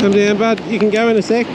Calm down, bud. You can go in a sec.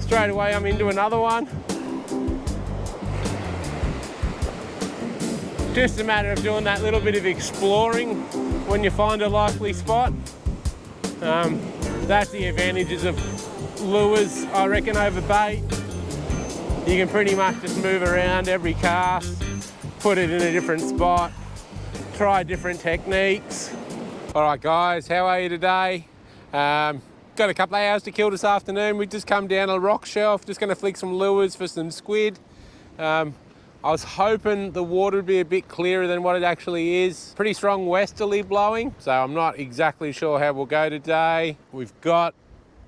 Straight away I'm into another one. Just a matter of doing that little bit of exploring when you find a likely spot. That's the advantages of lures, I reckon, over bait. You can pretty much just move around every cast, put it in a different spot, try different techniques. All right guys, how are you today? Got a couple of hours to kill this afternoon. We've just come down a rock shelf, just gonna flick some lures for some squid. I was hoping the water would be a bit clearer than what it actually is. Pretty strong westerly blowing, so I'm not exactly sure how we'll go today. We've got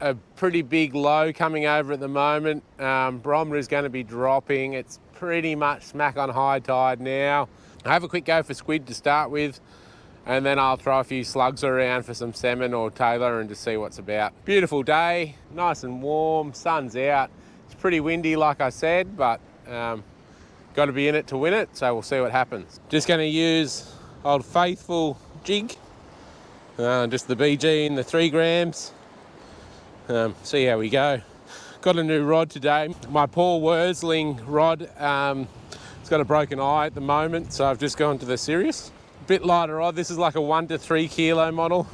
a pretty big low coming over at the moment. Barometer is going to be dropping. It's pretty much smack on high tide now. I have a quick go for squid to start with, and then I'll throw a few slugs around for some salmon or tailor and just see what's about. Beautiful day, nice and warm, sun's out. It's pretty windy like I said, but got to be in it to win it, so we'll see what happens. Just going to use old faithful jig, just the BG in the 3 grams. See how we go. Got a new rod today. My Paul Worsling rod, it's got a broken eye at the moment, so I've just gone to the Sirius. Bit lighter rod. This is like a 1 to 3 kilo model,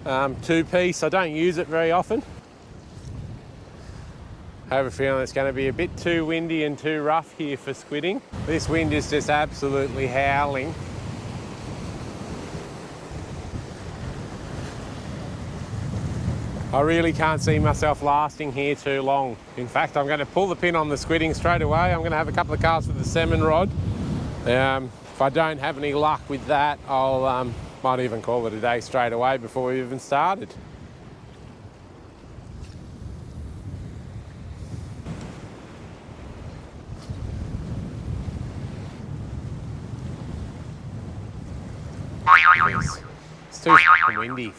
2-piece. I don't use it very often. I have a feeling it's going to be a bit too windy and too rough here for squidding. This wind is just absolutely howling. I really can't see myself lasting here too long. In fact, I'm going to pull the pin on the squidding straight away. I'm going to have a couple of casts with the salmon rod. If I don't have any luck with that, I'll might even call it a day straight away before we even started. It's too windy.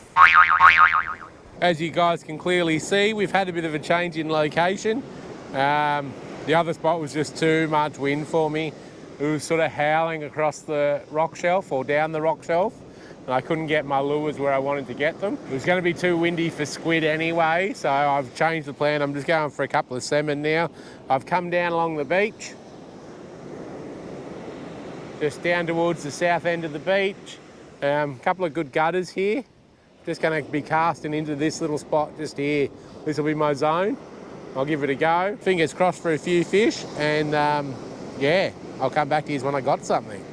As you guys can clearly see, we've had a bit of a change in location. The other spot was just too much wind for me. It was sort of howling across the rock shelf or down the rock shelf, and I couldn't get my lures where I wanted to get them. It was going to be too windy for squid anyway, so I've changed the plan. I'm just going for a couple of salmon now. I've come down along the beach, just down towards the south end of the beach. A couple of good gutters here. Just going to be casting into this little spot just here. This will be my zone. I'll give it a go. Fingers crossed for a few fish, and yeah, I'll come back to you when I got something.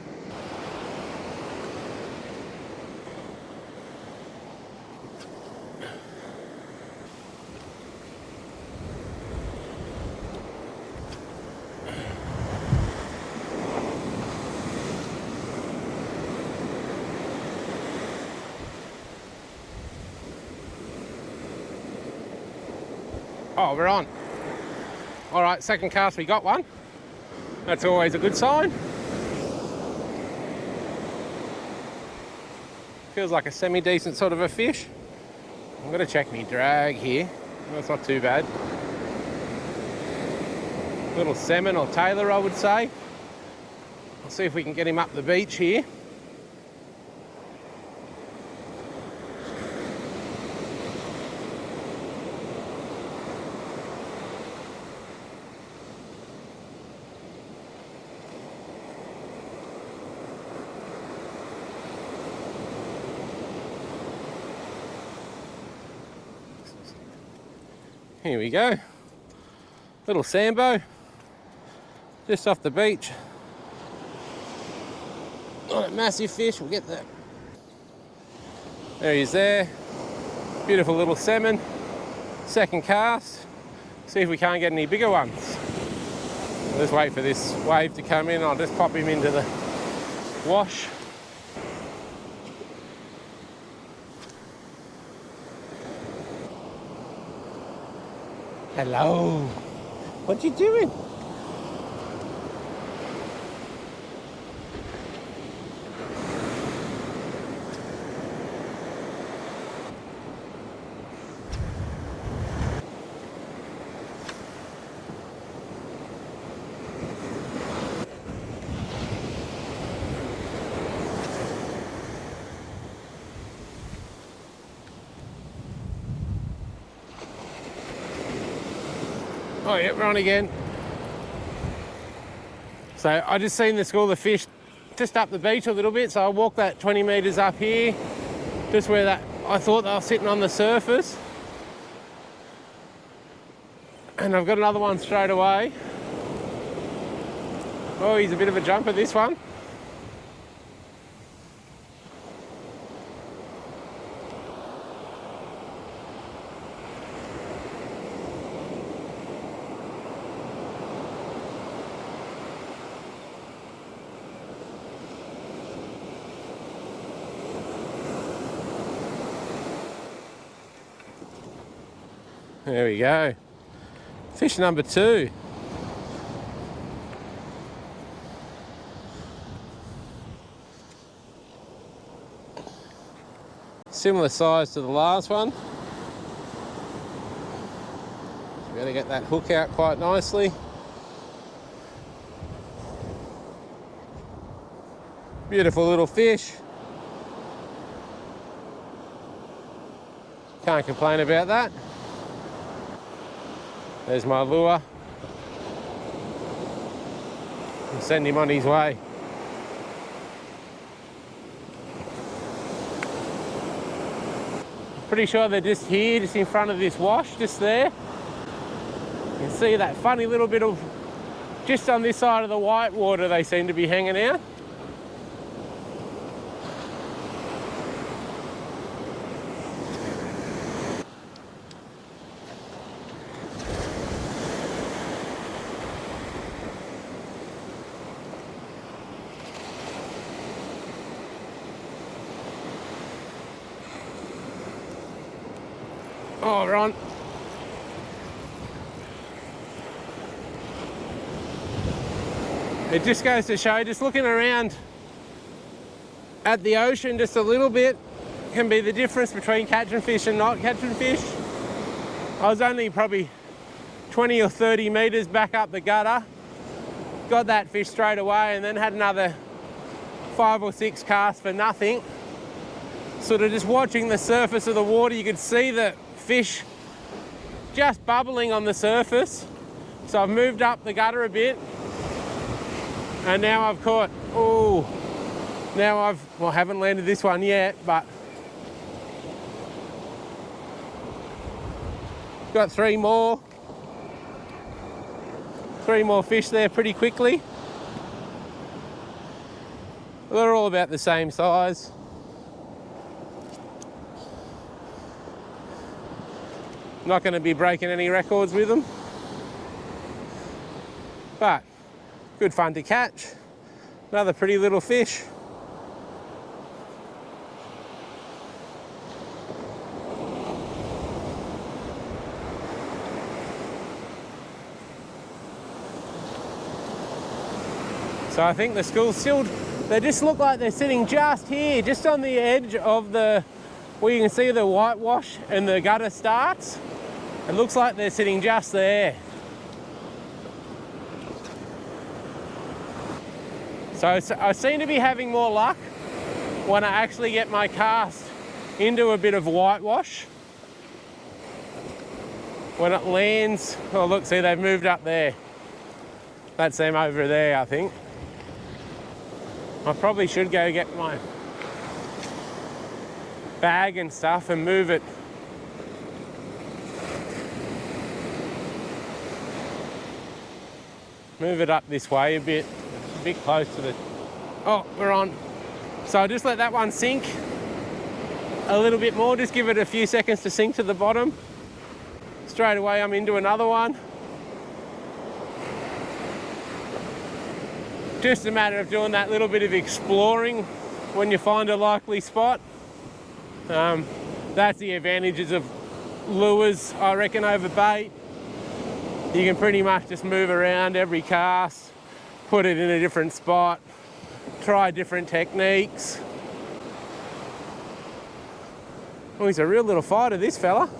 Oh, we're on. All right, second cast, we got one. That's always a good sign. Feels like a semi-decent sort of a fish. I'm gonna check me drag here. That's not too bad. Little salmon or tailor, I would say. Let's see if we can get him up the beach here. Here we go. Little sambo, just off the beach. Not a massive fish, we'll get that. There he is there. Beautiful little salmon. Second cast. See if we can't get any bigger ones. Let's wait for this wave to come in. I'll just pop him into the wash. Hello. What you doing? Oh yeah, we're on again. So I just seen the school of fish just up the beach a little bit, so I walked that 20 metres up here, just where that I thought they were sitting on the surface. And I've got another one straight away. Oh, he's a bit of a jumper, this one. There we go. Fish number 2. Similar size to the last one. We're going to get that hook out quite nicely. Beautiful little fish. Can't complain about that. There's my lure. I'll send him on his way. Pretty sure they're just here, just in front of this wash, just there. You can see that funny little bit of, just on this side of the white water they seem to be hanging out. Oh, we're on. It just goes to show, just looking around at the ocean just a little bit can be the difference between catching fish and not catching fish. I was only probably 20 or 30 metres back up the gutter, got that fish straight away, and then had another 5 or 6 casts for nothing. Sort of just watching the surface of the water, you could see the fish just bubbling on the surface. So I've moved up the gutter a bit, and now I've caught, well, haven't landed this one yet, but got 3 more fish there pretty quickly. They're all about the same size. Not going to be breaking any records with them, but good fun to catch. Another pretty little fish. So I think the school's still, they just look like they're sitting just here, just on the edge of the, where you can see the whitewash and the gutter starts. It looks like they're sitting just there. So I seem to be having more luck when I actually get my cast into a bit of whitewash. When it lands, oh look, see they've moved up there. That's them over there, I think. I probably should go get my bag and stuff and move it. Move it up this way a bit close to the, oh, we're on. So I'll just let that one sink a little bit more, just give it a few seconds to sink to the bottom. Straight away I'm into another one. Just a matter of doing that little bit of exploring when you find a likely spot. That's the advantages of lures, I reckon, over bait. You can pretty much just move around every cast, put it in a different spot, try different techniques. Oh, he's a real little fighter, this fella.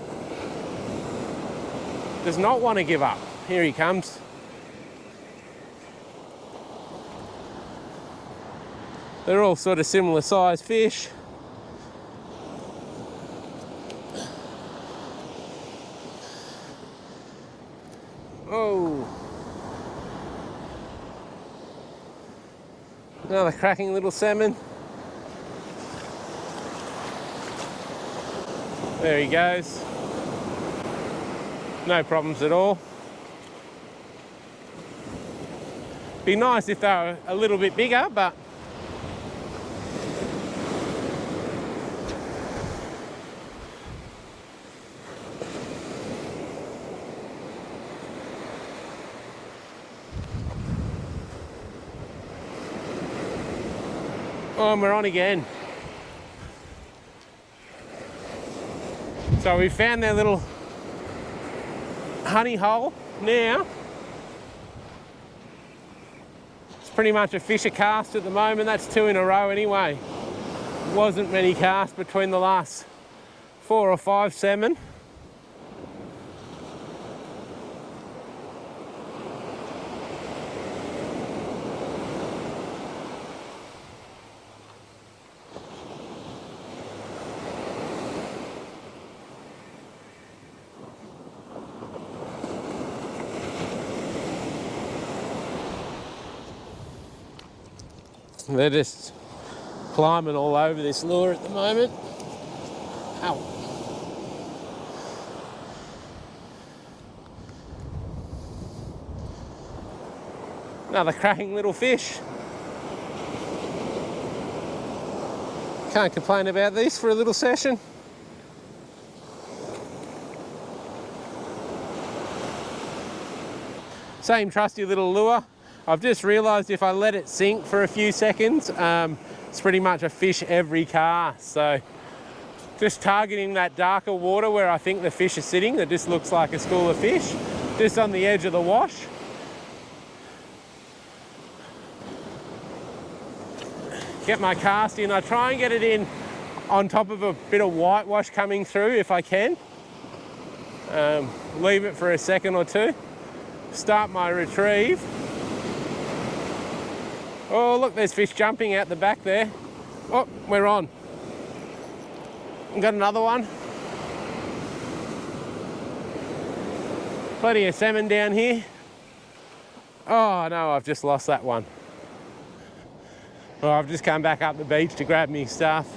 Does not want to give up. Here he comes. They're all sort of similar sized fish. Oh. Another cracking little salmon. There he goes. No problems at all. Be nice if they were a little bit bigger, but oh, and we're on again. So we found their little honey hole now. It's pretty much a fish a cast at the moment. That's 2 in a row anyway. Wasn't many casts between the last 4 or 5 salmon. They're just climbing all over this lure at the moment. Ow. Another cracking little fish. Can't complain about these for a little session. Same trusty little lure. I've just realised if I let it sink for a few seconds, it's pretty much a fish every cast. So just targeting that darker water where I think the fish are sitting, that just looks like a school of fish, just on the edge of the wash. Get my cast in. I try and get it in on top of a bit of whitewash coming through if I can. Leave it for a second or two. Start my retrieve. Oh, look, there's fish jumping out the back there. Oh, we're on. Got another one. Plenty of salmon down here. Oh, no, I've just lost that one. Well, I've just come back up the beach to grab me stuff.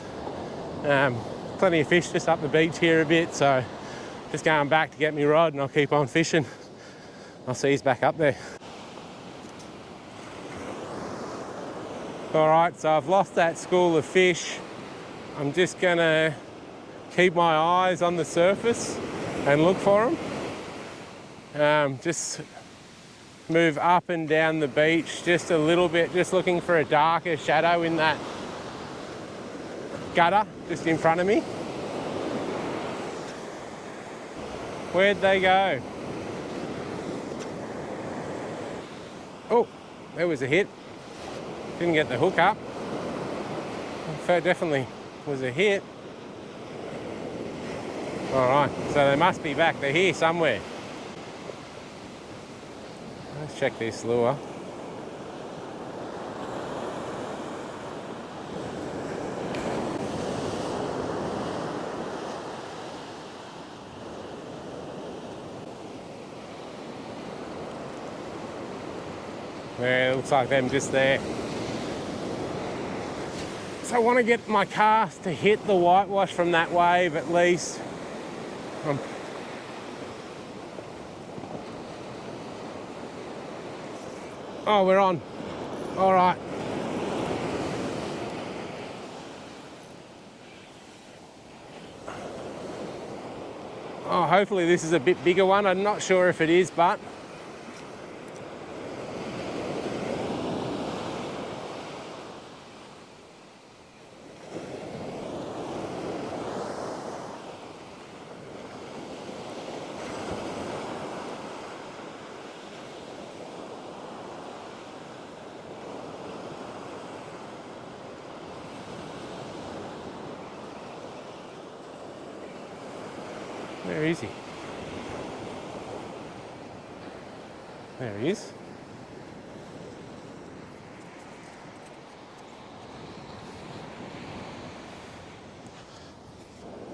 Plenty of fish just up the beach here a bit, so just going back to get me rod and I'll keep on fishing. I'll see he's back up there. All right, so I've lost that school of fish. I'm just gonna keep my eyes on the surface and look for them. Just move up and down the beach just a little bit, just looking for a darker shadow in that gutter just in front of me. Where'd they go? Oh, there was a hit. Didn't get the hook up. That definitely was a hit. All right, so they must be back. They're here somewhere. Let's check this lure. Yeah, it looks like them just there. So I want to get my cast to hit the whitewash from that wave at least. Oh, we're on. All right. Oh, hopefully this is a bit bigger one. I'm not sure if it is, but Where is he? There he is.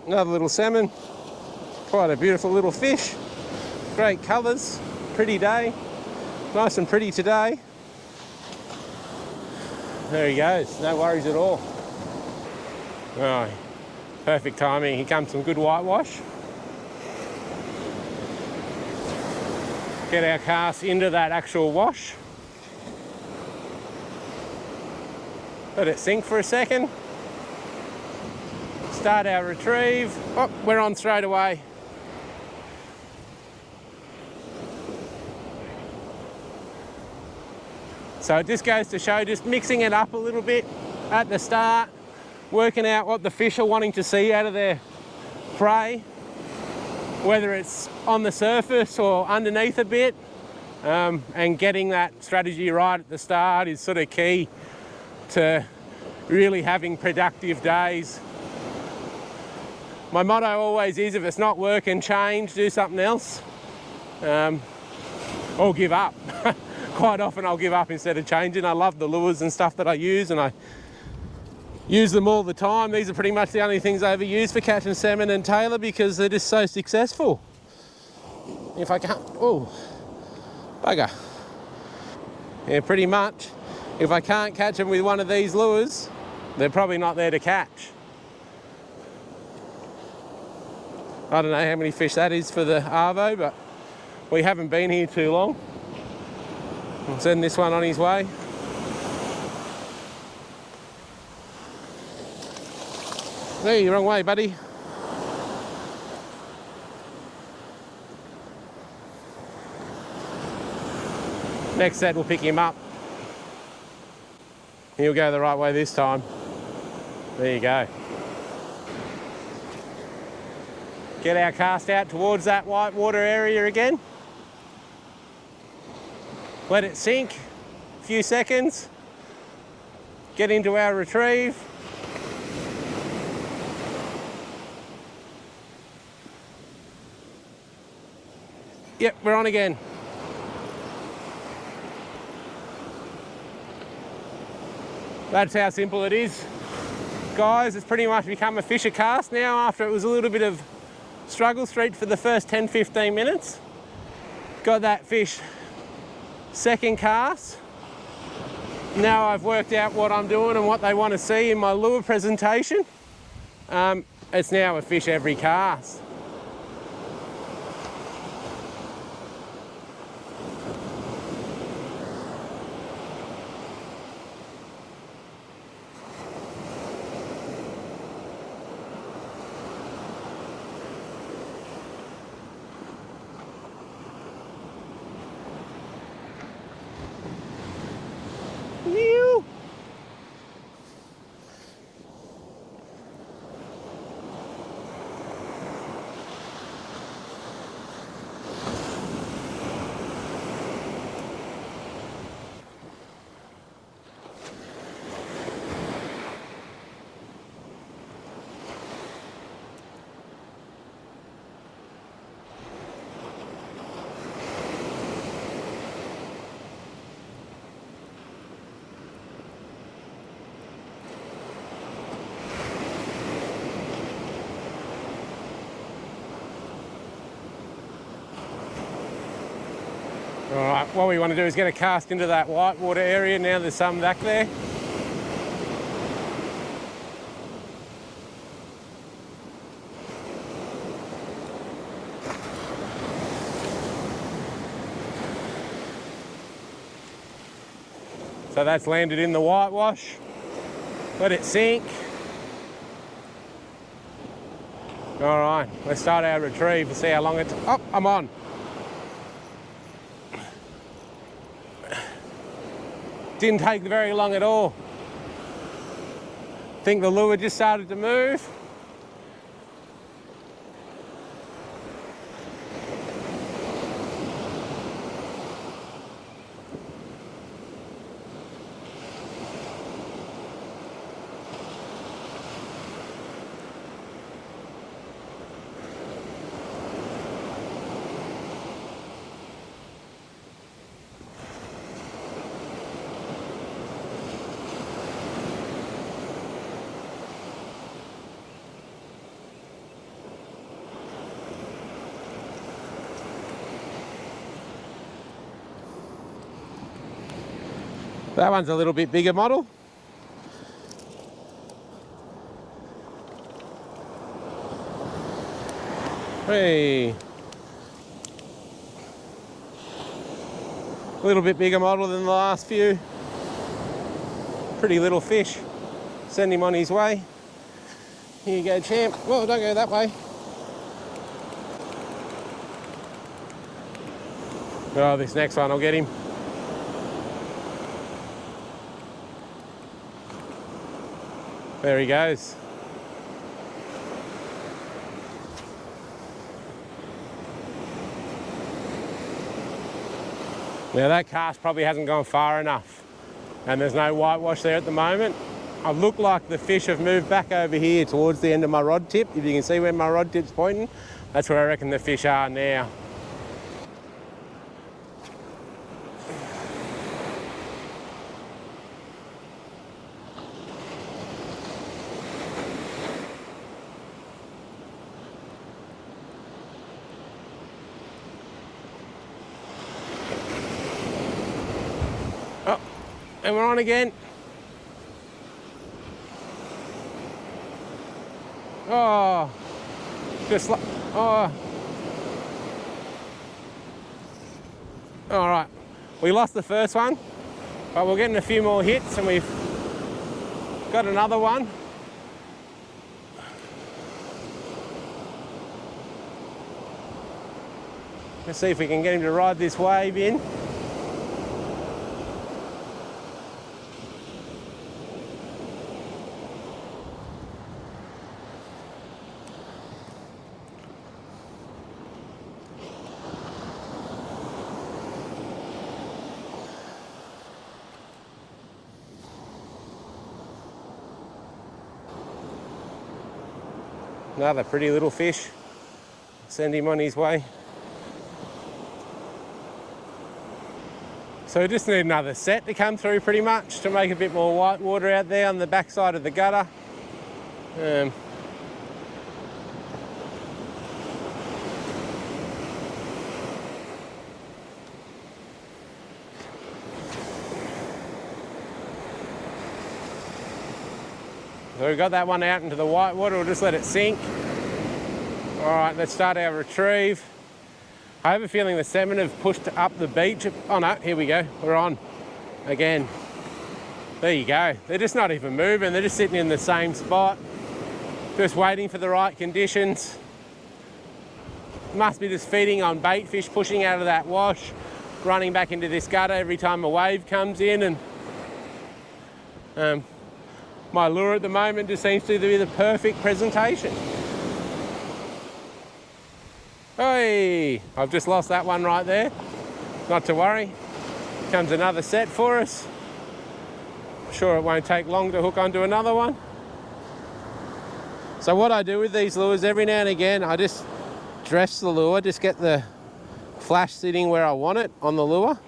Another little salmon. Quite a beautiful little fish. Great colours. Pretty day. Nice and pretty today. There he goes. No worries at all. Oh, perfect timing. Here comes some good whitewash. Get our cast into that actual wash. Let it sink for a second. Start our retrieve. Oh, we're on straight away. So it just goes to show, just mixing it up a little bit at the start, working out what the fish are wanting to see out of their prey, whether it's on the surface or underneath a bit, and getting that strategy right at the start is sort of key to really having productive days. My motto always is, if it's not working, change, do something else, or give up. Quite often I'll give up instead of changing. I love the lures and stuff that I use, and I use them all the time. These are pretty much the only things I ever use for catching salmon and tailor because they're just so successful. If I can't, oh, bugger. Yeah, pretty much. If I can't catch them with one of these lures, they're probably not there to catch. I don't know how many fish that is for the Arvo, but we haven't been here too long. I'll send this one on his way. Hey, wrong way, buddy. Next set we'll pick him up. He'll go the right way this time. There you go. Get our cast out towards that white water area again. Let it sink a few seconds. Get into our retrieve. Yep, we're on again. That's how simple it is. Guys, it's pretty much become a fisher cast now after it was a little bit of struggle street for the first 10-15 minutes. Got that fish second cast. Now I've worked out what I'm doing and what they want to see in my lure presentation. It's now a fish every cast. All right, what we want to do is get a cast into that white water area. Now there's some back there. So that's landed in the whitewash. Let it sink. All right, let's start our retrieve and see how long it's... Oh, I'm on. Didn't take very long at all. I think the lure just started to move. That one's a little bit bigger model. Hey. A little bit bigger model than the last few. Pretty little fish. Send him on his way. Here you go, champ. Well, don't go that way. Oh, this next one, I'll get him. There he goes. Now that cast probably hasn't gone far enough, and there's no whitewash there at the moment. I look like the fish have moved back over here towards the end of my rod tip. If you can see where my rod tip's pointing, that's where I reckon the fish are now. Oh, and we're on again. Oh, just like, oh. All right, we lost the first one, but we're getting a few more hits and we've got another one. Let's see if we can get him to ride this wave in. Another pretty little fish. Send him on his way. So we just need another set to come through pretty much to make a bit more white water out there on the backside of the gutter. So we've got that one out into the white water, we'll just let it sink. All right, let's start our retrieve. I have a feeling the salmon have pushed up the beach. Oh no, here we go, we're on again. There you go, they're just not even moving, they're just sitting in the same spot, just waiting for the right conditions. Must be just feeding on bait fish, pushing out of that wash, running back into this gutter every time a wave comes in, and my lure at the moment just seems to be the perfect presentation. Hey, I've just lost that one right there. Not to worry. Comes another set for us. I'm sure it won't take long to hook onto another one. So what I do with these lures, every now and again, I just dress the lure, just get the flash sitting where I want it on the lure.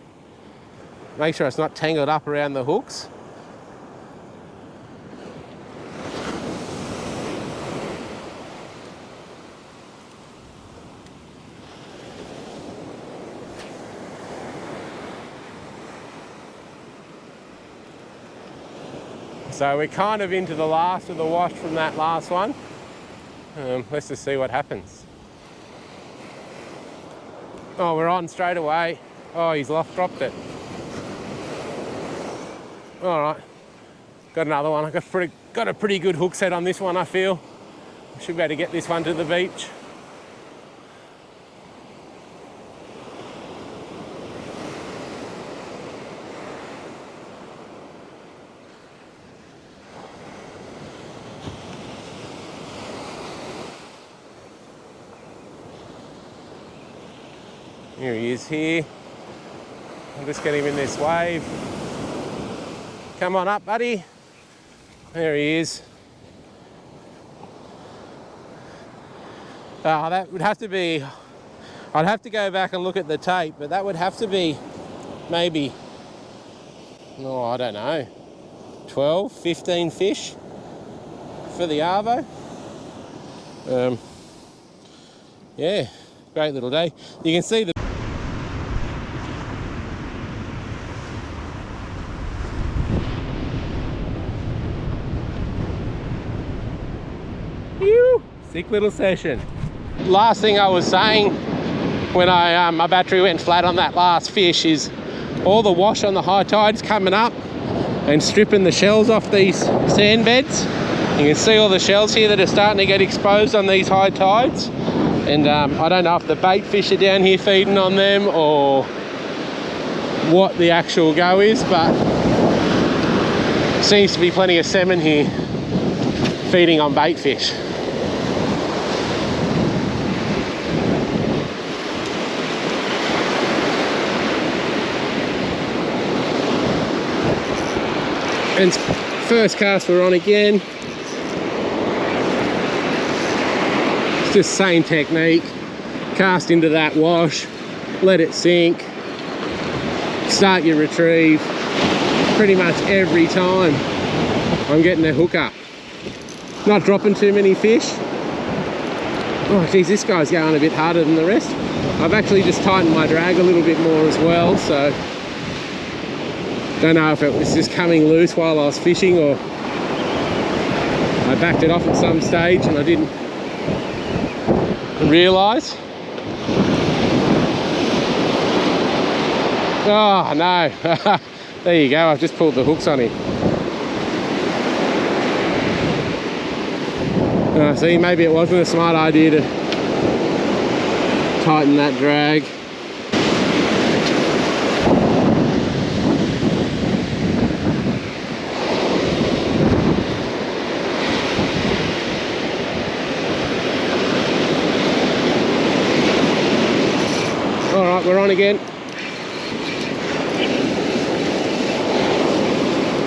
Make sure it's not tangled up around the hooks. So we're kind of into the last of the wash from that last one. Let's just see what happens. Oh, we're on straight away. Oh, he's dropped it. All right, got another one. I've got a pretty good hook set on this one, I feel. Should be able to get this one to the beach. Here he is here. I'll just get him in this wave. Come on up, buddy. There he is. Oh, that would have to be, I'd have to go back and look at the tape, but that would have to be maybe, oh, I don't know, 12, 15 fish for the arvo. Yeah, great little day. You can see the quick little session. Last thing I was saying when my battery went flat on that last fish is all the wash on the high tide's coming up and stripping the shells off these sand beds. You can see all the shells here that are starting to get exposed on these high tides. And I don't know if the bait fish are down here feeding on them or what the actual go is, but seems to be plenty of salmon here feeding on bait fish. And first cast we're on again. It's just same technique. Cast into that wash, let it sink, start your retrieve. Pretty much every time I'm getting a hook up. Not dropping too many fish. Oh geez, this guy's going a bit harder than the rest. I've actually just tightened my drag a little bit more as well, so don't know if it was just coming loose while I was fishing or I backed it off at some stage and I didn't realise. Oh no. There you go, I've just pulled the hooks on him. See, maybe it wasn't a smart idea to tighten that drag. Alright, we're on again.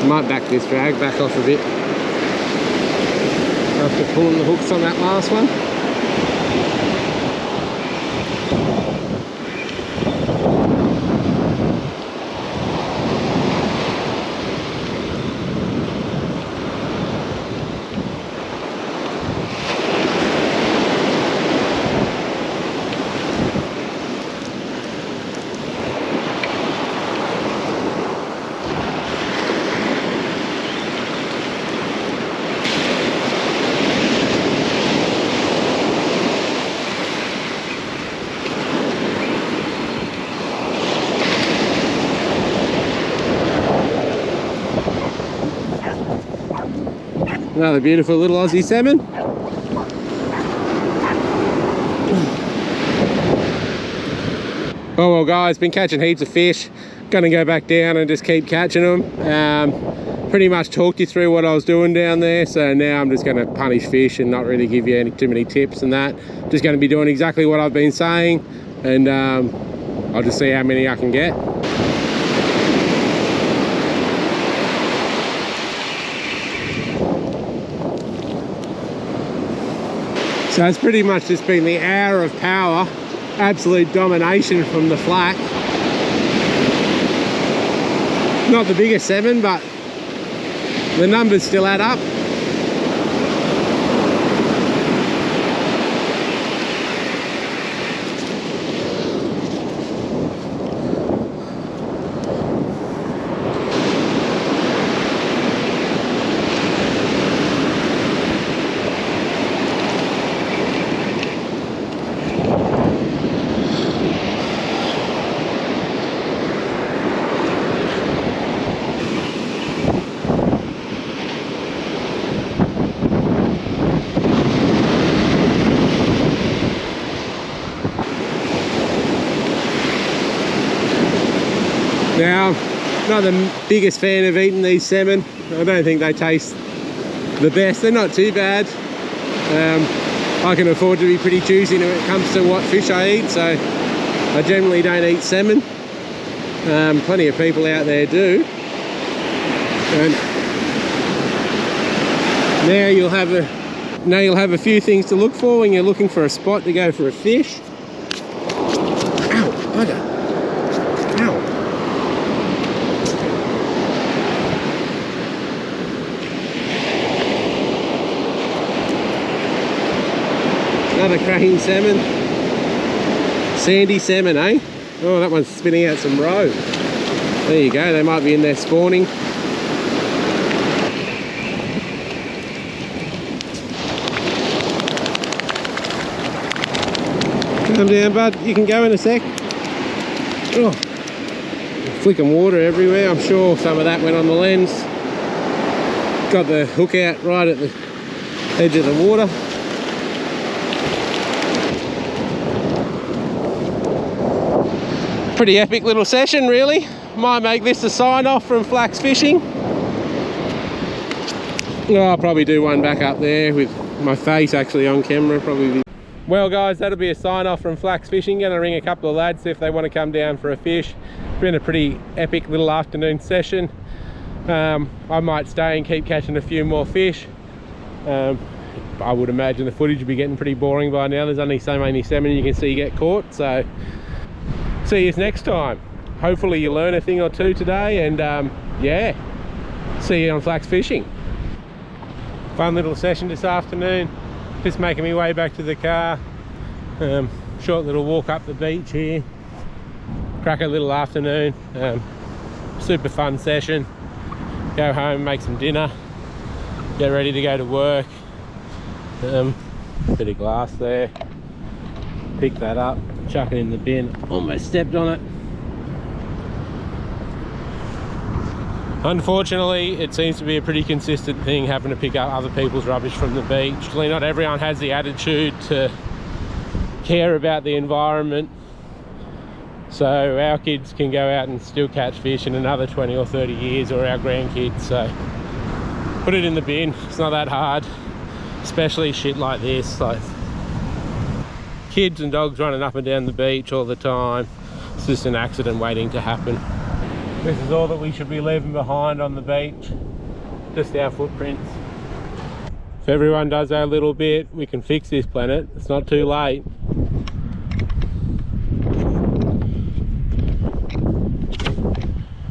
Might back this drag back off a bit after pulling the hooks on that last one. Another beautiful little Aussie salmon. Oh well guys, been catching heaps of fish. Gonna go back down and just keep catching them. Pretty much talked you through what I was doing down there, so now I'm just gonna punish fish and not really give you too many tips and that. Just gonna be doing exactly what I've been saying, and I'll just see how many I can get. So it's pretty much just been the hour of power, absolute domination from the flat. Not the biggest salmon, but the numbers still add up. Now, not the biggest fan of eating these salmon. I don't think they taste the best. They're not too bad. I can afford to be pretty choosy when it comes to what fish I eat, so I generally don't eat salmon. Plenty of people out there do. And now you'll have a few things to look for when you're looking for a spot to go for a fish. Ow, bugger. Ow. Another cracking salmon. Sandy salmon, eh? Oh, that one's spitting out some roe. There you go, they might be in there spawning. Come down, bud. You can go in a sec. Oh, flicking water everywhere. I'm sure some of that went on the lens. Got the hook out right at the edge of the water. Pretty epic little session, really. Might make this a sign off from flax fishing. Oh, I'll probably do one back up there with my face actually on camera, probably. Well guys, that'll be a sign off from flax fishing. Gonna ring a couple of lads if they want to come down for a fish. It's been a pretty epic little afternoon session. I might stay and keep catching a few more fish. I would imagine the footage will be getting pretty boring by now. There's only so many salmon you can see get caught, so see you next time. Hopefully you learn a thing or two today, and yeah, see you on flax fishing. Fun little session this afternoon. Just making my way back to the car. Short little walk up the beach here. Cracker little afternoon. Super fun session. Go home, make some dinner, get ready to go to work. Bit of glass there. Pick that up, chuck it in the bin. Almost stepped on it. Unfortunately, it seems to be a pretty consistent thing having to pick up other people's rubbish from the beach. Not everyone has the attitude to care about the environment. So our kids can go out and still catch fish in another 20 or 30 years, or our grandkids. So put it in the bin. It's not that hard, especially shit like this. Like kids and dogs running up and down the beach all the time. It's just an accident waiting to happen. This is all that we should be leaving behind on the beach, just our footprints. If everyone does our little bit, we can fix this planet. It's not too late.